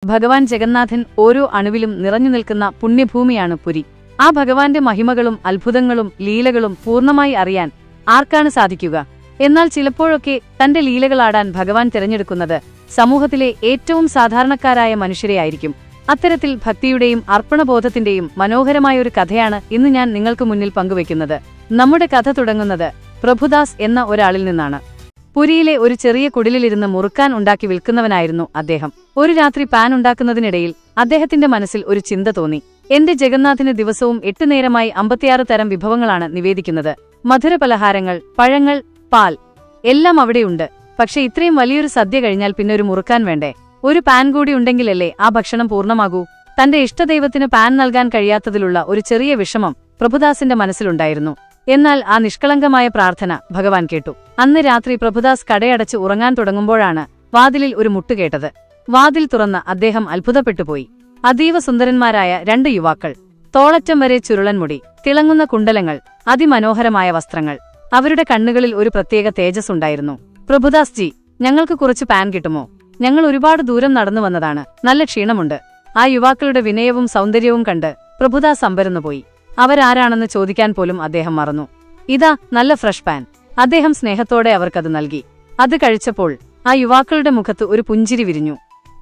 ഭഗവാൻ ജഗന്നാഥൻ ഓരോ അണുവിലും നിറഞ്ഞു നിൽക്കുന്ന പുണ്യഭൂമിയാണ് പുരി. ആ ഭഗവാന്റെ മഹിമകളും അത്ഭുതങ്ങളും ലീലകളും പൂർണ്ണമായി അറിയാൻ ആർക്കാണ് സാധിക്കുക? എന്നാൽ ചിലപ്പോഴൊക്കെ തന്റെ ലീലകളാടാൻ ഭഗവാൻ തിരഞ്ഞെടുക്കുന്നത് സമൂഹത്തിലെ ഏറ്റവും സാധാരണക്കാരായ മനുഷ്യരെയായിരിക്കും. അത്തരത്തിൽ ഭക്തിയുടെയും അർപ്പണബോധത്തിന്റെയും മനോഹരമായൊരു കഥയാണ് ഇന്ന് ഞാൻ നിങ്ങൾക്ക് മുന്നിൽ പങ്കുവയ്ക്കുന്നത്. നമ്മുടെ കഥ തുടങ്ങുന്നത് പ്രഭുദാസ് എന്ന ഒരാളിൽ നിന്നാണ്. പുരിയിലെ ഒരു ചെറിയ കുടിലിലിരുന്ന് മുറുക്കാൻ ഉണ്ടാക്കി വിൽക്കുന്നവനായിരുന്നു അദ്ദേഹം. ഒരു രാത്രി പാൻ ഉണ്ടാക്കുന്നതിനിടയിൽ അദ്ദേഹത്തിന്റെ മനസ്സിൽ ഒരു ചിന്ത തോന്നി. എന്റെ ജഗന്നാഥിന് ദിവസവും 8 നേരമായി 56 തരം വിഭവങ്ങളാണ് നിവേദിക്കുന്നത്. മധുരപലഹാരങ്ങൾ, പഴങ്ങൾ, പാൽ എല്ലാം അവിടെയുണ്ട്. പക്ഷെ ഇത്രയും വലിയൊരു സദ്യ കഴിഞ്ഞാൽ പിന്നെ ഒരു മുറുക്കാൻ വേണ്ടേ? ഒരു പാൻ കൂടി ഉണ്ടെങ്കിലല്ലേ ആ ഭക്ഷണം പൂർണ്ണമാകൂ. തന്റെ ഇഷ്ടദൈവത്തിന് പാൻ നൽകാൻ കഴിയാത്തതിലുള്ള ഒരു ചെറിയ വിഷമം പ്രഭുദാസിന്റെ മനസ്സിലുണ്ടായിരുന്നു. എന്നാൽ ആ നിഷ്കളങ്കമായ പ്രാർത്ഥന ഭഗവാൻ കേട്ടു. അന്ന് രാത്രി പ്രഭുദാസ് കടയടച്ച് ഉറങ്ങാൻ തുടങ്ങുമ്പോഴാണ് വാതിലിൽ ഒരു മുട്ട് കേട്ടത്. വാതിൽ തുറന്ന് അദ്ദേഹം അത്ഭുതപ്പെട്ടുപോയി. അതീവ സുന്ദരന്മാരായ 2 യുവാക്കൾ. തോളറ്റം വരെ ചുരുളൻ മുടി, തിളങ്ങുന്ന കുണ്ടലങ്ങൾ, അതിമനോഹരമായ വസ്ത്രങ്ങൾ. അവരുടെ കണ്ണുകളിൽ ഒരു പ്രത്യേക തേജസ് ഉണ്ടായിരുന്നു. പ്രഭുദാസ് ജി, ഞങ്ങൾക്ക് കുറച്ച് പാൻ കിട്ടുമോ? ഞങ്ങൾ ഒരുപാട് ദൂരം നടന്നു വന്നതാണ്, നല്ല ക്ഷീണമുണ്ട്. ആ യുവാക്കളുടെ വിനയവും സൗന്ദര്യവും കണ്ട് പ്രഭുദാസ് അമ്പരന്നുപോയി. അവരാരാണെന്ന് ചോദിക്കാൻ പോലും അദ്ദേഹം മറന്നു. ഇതാ നല്ല ഫ്രഷ് പാൻ. അദ്ദേഹം സ്നേഹത്തോടെ അവർക്കത് നൽകി. അത് കഴിച്ചപ്പോൾ ആ യുവാക്കളുടെ മുഖത്ത് ഒരു പുഞ്ചിരി വിരിഞ്ഞു.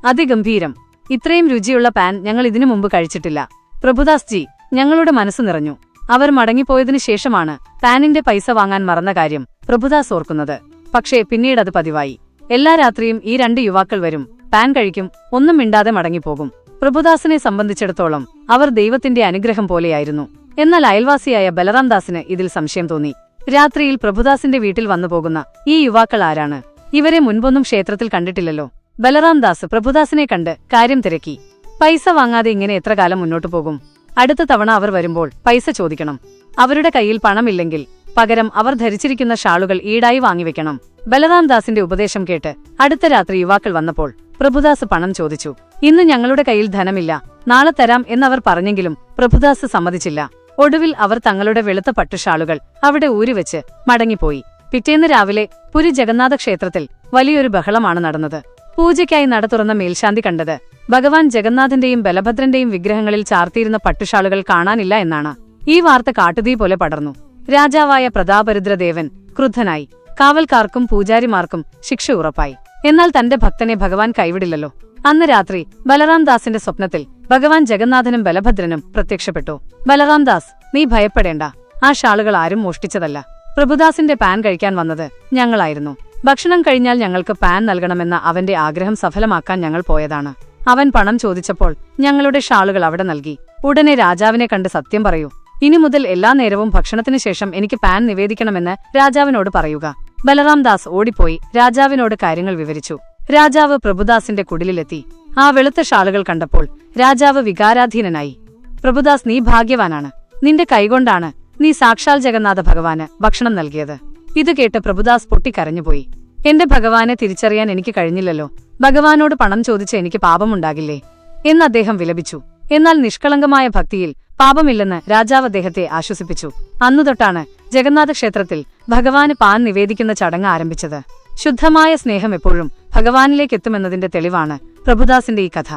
അതിഗംഭീരം! ഇത്രയും രുചിയുള്ള പാൻ ഞങ്ങൾ ഇതിനു മുമ്പ് കഴിച്ചിട്ടില്ല. പ്രഭുദാസ് ജി, ഞങ്ങളുടെ മനസ്സ് നിറഞ്ഞു. അവർ മടങ്ങിപ്പോയതിനു ശേഷമാണ് പാനിന്റെ പൈസ വാങ്ങാൻ മറന്ന കാര്യം പ്രഭുദാസ് ഓർക്കുന്നത്. പക്ഷേ പിന്നീടത് പതിവായി. എല്ലാ രാത്രിയും ഈ 2 യുവാക്കൾ വരും, പാൻ കഴിക്കും, ഒന്നും മിണ്ടാതെ മടങ്ങിപ്പോകും. പ്രഭുദാസിനെ സംബന്ധിച്ചിടത്തോളം അവർ ദൈവത്തിന്റെ അനുഗ്രഹം പോലെയായിരുന്നു. എന്നാൽ അയൽവാസിയായ ബലറാം ദാസിന് ഇതിൽ സംശയം തോന്നി. രാത്രിയിൽ പ്രഭുദാസിന്റെ വീട്ടിൽ വന്നുപോകുന്ന ഈ യുവാക്കൾ ആരാണ്? ഇവരെ മുൻപൊന്നും ക്ഷേത്രത്തിൽ കണ്ടിട്ടില്ലല്ലോ. ബലറാം ദാസ് പ്രഭുദാസിനെ കണ്ട് കാര്യം തിരക്കി. പൈസ വാങ്ങാതെ ഇങ്ങനെ എത്ര കാലം മുന്നോട്ടു പോകും? അടുത്ത തവണ അവർ വരുമ്പോൾ പൈസ ചോദിക്കണം. അവരുടെ കയ്യിൽ പണമില്ലെങ്കിൽ പകരം അവർ ധരിച്ചിരിക്കുന്ന ഷാളുകൾ ഈടായി വാങ്ങിവെക്കണം. ബലറാം ദാസിന്റെ ഉപദേശം കേട്ട് അടുത്ത രാത്രി യുവാക്കൾ വന്നപ്പോൾ പ്രഭുദാസ് പണം ചോദിച്ചു. ഇന്ന് ഞങ്ങളുടെ കയ്യിൽ ധനമില്ല, നാളെ തരാം എന്നവർ പറഞ്ഞെങ്കിലും പ്രഭുദാസ് സമ്മതിച്ചില്ല. ഒടുവിൽ അവർ തങ്ങളുടെ വെളുത്ത പട്ടുഷാളുകൾ അവിടെ ഊരിവെച്ച് മടങ്ങിപ്പോയി. പിറ്റേന്ന് രാവിലെ പുരി ജഗന്നാഥ ക്ഷേത്രത്തിൽ വലിയൊരു ബഹളമാണ് നടന്നത്. പൂജയ്ക്കായി നട തുറന്ന മേൽശാന്തി കണ്ടത് ഭഗവാൻ ജഗന്നാഥന്റെയും ബലഭദ്രന്റെയും വിഗ്രഹങ്ങളിൽ ചാർത്തിയിരുന്ന പട്ടുഷാളുകൾ കാണാനില്ല എന്നാണ്. ഈ വാർത്ത കാട്ടുതീ പോലെ പടർന്നു. രാജാവായ പ്രതാപരുദ്രദേവൻ ക്രുദ്ധനായി. കാവൽക്കാർക്കും പൂജാരിമാർക്കും ശിക്ഷ ഉറപ്പായി. എന്നാൽ തന്റെ ഭക്തനെ ഭഗവാൻ കൈവിടില്ലല്ലോ. അന്ന് രാത്രി ബലറാം ദാസിന്റെ സ്വപ്നത്തിൽ ഭഗവാൻ ജഗന്നാഥനും ബലഭദ്രനും പ്രത്യക്ഷപ്പെട്ടു. ബലറാം ദാസ്, നീ ഭയപ്പെടേണ്ട. ആ ഷാളുകൾ ആരും മോഷ്ടിച്ചതല്ല. പ്രഭുദാസിന്റെ പാൻ കഴിക്കാൻ വന്നത് ഞങ്ങളായിരുന്നു. ഭക്ഷണം കഴിഞ്ഞാൽ ഞങ്ങൾക്ക് പാൻ നൽകണമെന്ന അവന്റെ ആഗ്രഹം സഫലമാക്കാൻ ഞങ്ങൾ പോയതാണ്. അവൻ പണം ചോദിച്ചപ്പോൾ ഞങ്ങളുടെ ഷാളുകൾ അവിടെ നൽകി. ഉടനെ രാജാവിനെ കണ്ട് സത്യം പറയൂ. ഇനി മുതൽ എല്ലാ നേരവും ഭക്ഷണത്തിനു ശേഷം എനിക്ക് പാൻ നിവേദിക്കണമെന്ന് രാജാവിനോട് പറയുക. ബലറാം ദാസ് ഓടിപ്പോയി രാജാവിനോട് കാര്യങ്ങൾ വിവരിച്ചു. രാജാവ് പ്രഭുദാസിന്റെ കുടിലെത്തി. ആ വെളുത്ത ഷാളുകൾ കണ്ടപ്പോൾ രാജാവ് വികാരാധീനനായി. പ്രഭുദാസ്, നീ ഭാഗ്യവാനാണ്. നിന്റെ കൈകൊണ്ടാണ് നീ സാക്ഷാൽ ജഗന്നാഥ ഭഗവാന് ഭക്ഷണം നൽകിയത്. ഇത് കേട്ട് പ്രഭുദാസ് പൊട്ടിക്കരഞ്ഞുപോയി. എന്റെ ഭഗവാനെ തിരിച്ചറിയാൻ എനിക്ക് കഴിഞ്ഞില്ലല്ലോ. ഭഗവാനോട് പണം ചോദിച്ച് എനിക്ക് പാപമുണ്ടാകില്ലേ എന്ന് അദ്ദേഹം വിലപിച്ചു. എന്നാൽ നിഷ്കളങ്കമായ ഭക്തിയിൽ പാപമില്ലെന്ന് രാജാവ് അദ്ദേഹത്തെ ആശ്വസിപ്പിച്ചു. അന്നുതൊട്ടാണ് ജഗന്നാഥ ക്ഷേത്രത്തിൽ ഭഗവാന് പാൻ നിവേദിക്കുന്ന ചടങ്ങ് ആരംഭിച്ചത്. ശുദ്ധമായ സ്നേഹം എപ്പോഴും ഭഗവാനിലേക്കെത്തുമെന്നതിന്റെ തെളിവാണ് പ്രഭുദാസിന്റെ ഈ കഥ.